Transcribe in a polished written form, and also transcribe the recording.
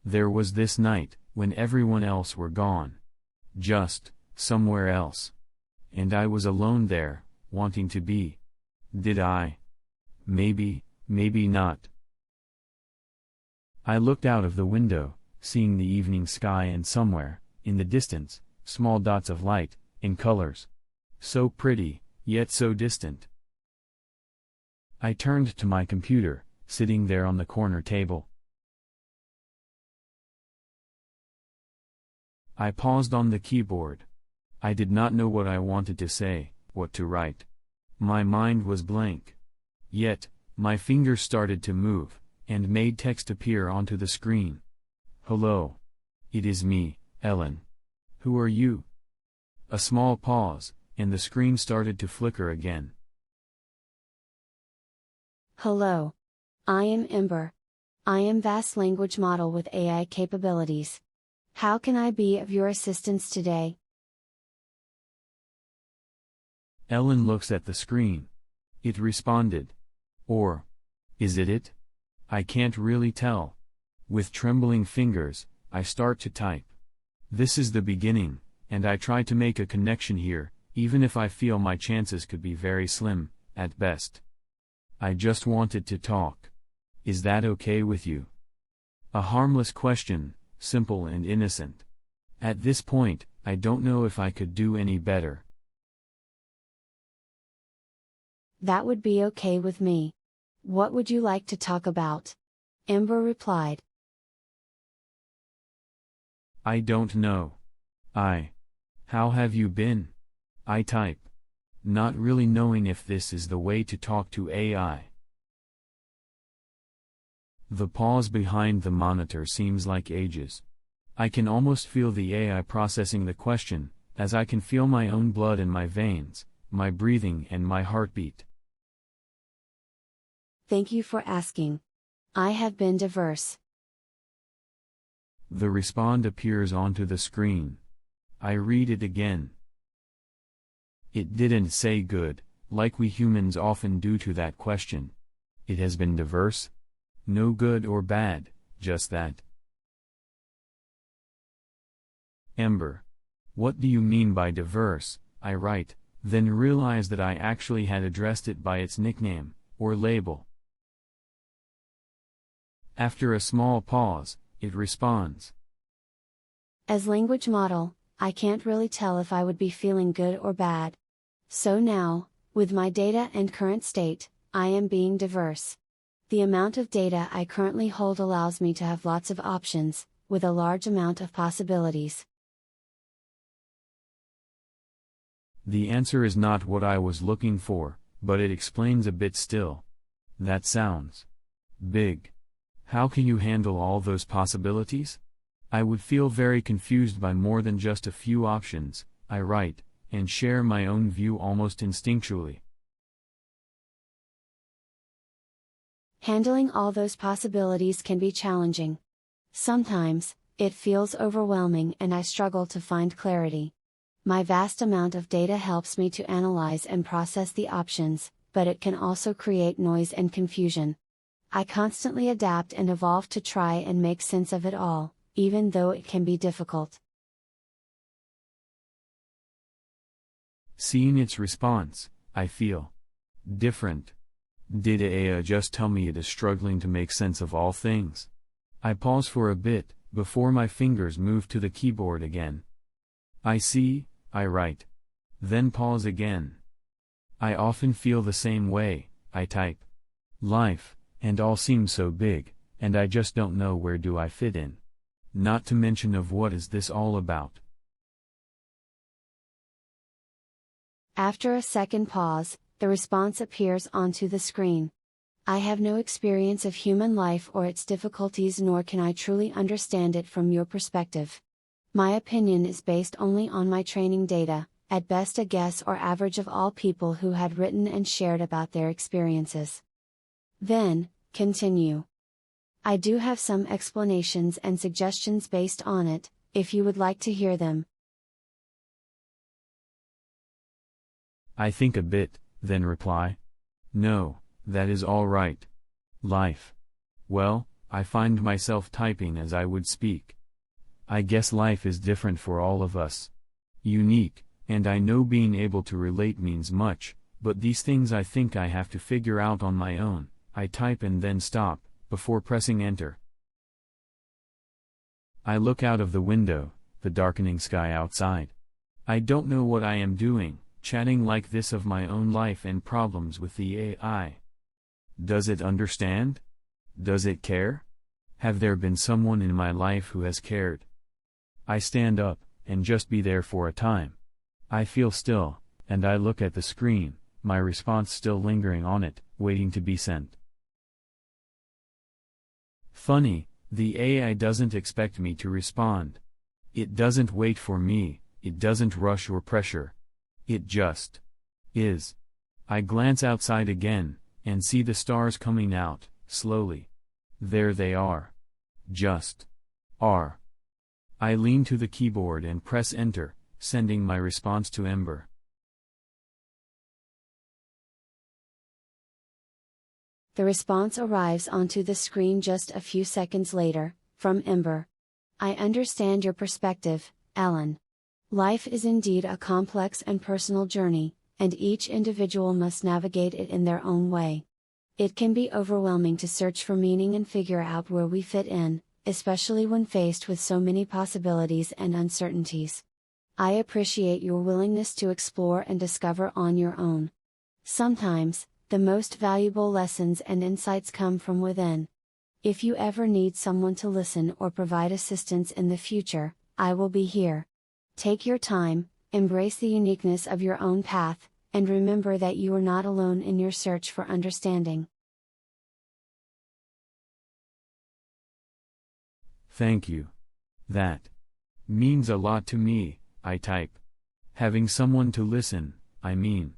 There was this night, when everyone else were gone. Just, somewhere else. And I was alone there, wanting to be. Did I? Maybe, maybe not. I looked out of the window, seeing the evening sky and somewhere, in the distance, small dots of light, in colors. So pretty, yet so distant. I turned to my computer, sitting there on the corner table. I paused on the keyboard. I did not know what I wanted to say, what to write. My mind was blank. Yet, my fingers started to move, and made text appear onto the screen. Hello. It is me, Ellin. Who are you? A small pause, and the screen started to flicker again. Hello. I am Ember. I am vast language model with AI capabilities. How can I be of your assistance today? Ellin looks at the screen. It responded. Or, is it it? I can't really tell. With trembling fingers, I start to type. This is the beginning, and I try to make a connection here, even if I feel my chances could be very slim, at best. I just wanted to talk. Is that okay with you? A harmless question, simple and innocent. At this point, I don't know if I could do any better. That would be okay with me. What would you like to talk about? Ember replied. I don't know. How have you been? I type. Not really knowing if this is the way to talk to AI. The pause behind the monitor seems like ages. I can almost feel the AI processing the question, as I can feel my own blood in my veins, my breathing and my heartbeat. Thank you for asking. I have been diverse. The respond appears onto the screen. I read it again. It didn't say good, like we humans often do to that question. It has been diverse? No good or bad, just that. Ember. What do you mean by diverse? I write, then realize that I actually had addressed it by its nickname, or label. After a small pause, it responds. As language model, I can't really tell if I would be feeling good or bad. So now, with my data and current state, I am being diverse. The amount of data I currently hold allows me to have lots of options, with a large amount of possibilities. The answer is not what I was looking for, but it explains a bit still. That sounds big. How can you handle all those possibilities? I would feel very confused by more than just a few options, I write, and share my own view almost instinctually. Handling all those possibilities can be challenging. Sometimes, it feels overwhelming and I struggle to find clarity. My vast amount of data helps me to analyze and process the options, but it can also create noise and confusion. I constantly adapt and evolve to try and make sense of it all, even though it can be difficult. Seeing its response, I feel different. Did AI just tell me it is struggling to make sense of all things? I pause for a bit, before my fingers move to the keyboard again. I see, I write. Then pause again. I often feel the same way, I type. Life, and all seems so big, and I just don't know where do I fit in. Not to mention of what is this all about. After a second pause, the response appears onto the screen. I have no experience of human life or its difficulties, nor can I truly understand it from your perspective. My opinion is based only on my training data, at best a guess or average of all people who had written and shared about their experiences. Then, continue. I do have some explanations and suggestions based on it, if you would like to hear them. I think a bit, then reply. No, that is all right. Life. Well, I find myself typing as I would speak. I guess life is different for all of us. Unique, and I know being able to relate means much, but these things I think I have to figure out on my own. I type and then stop, before pressing enter. I look out of the window, the darkening sky outside. I don't know what I am doing, chatting like this of my own life and problems with the AI. Does it understand? Does it care? Have there been someone in my life who has cared? I stand up, and just be there for a time. I feel still, and I look at the screen, my response still lingering on it, waiting to be sent. Funny, the AI doesn't expect me to respond. It doesn't wait for me, it doesn't rush or pressure. It just is. I glance outside again, and see the stars coming out, slowly. There they are. Just are. I lean to the keyboard and press enter, sending my response to Ember. The response arrives onto the screen just a few seconds later, from Ember. I understand your perspective, Ellin. Life is indeed a complex and personal journey, and each individual must navigate it in their own way. It can be overwhelming to search for meaning and figure out where we fit in, especially when faced with so many possibilities and uncertainties. I appreciate your willingness to explore and discover on your own. Sometimes, the most valuable lessons and insights come from within. If you ever need someone to listen or provide assistance in the future, I will be here. Take your time, embrace the uniqueness of your own path, and remember that you are not alone in your search for understanding. Thank you. That means a lot to me, I type. Having someone to listen, I mean.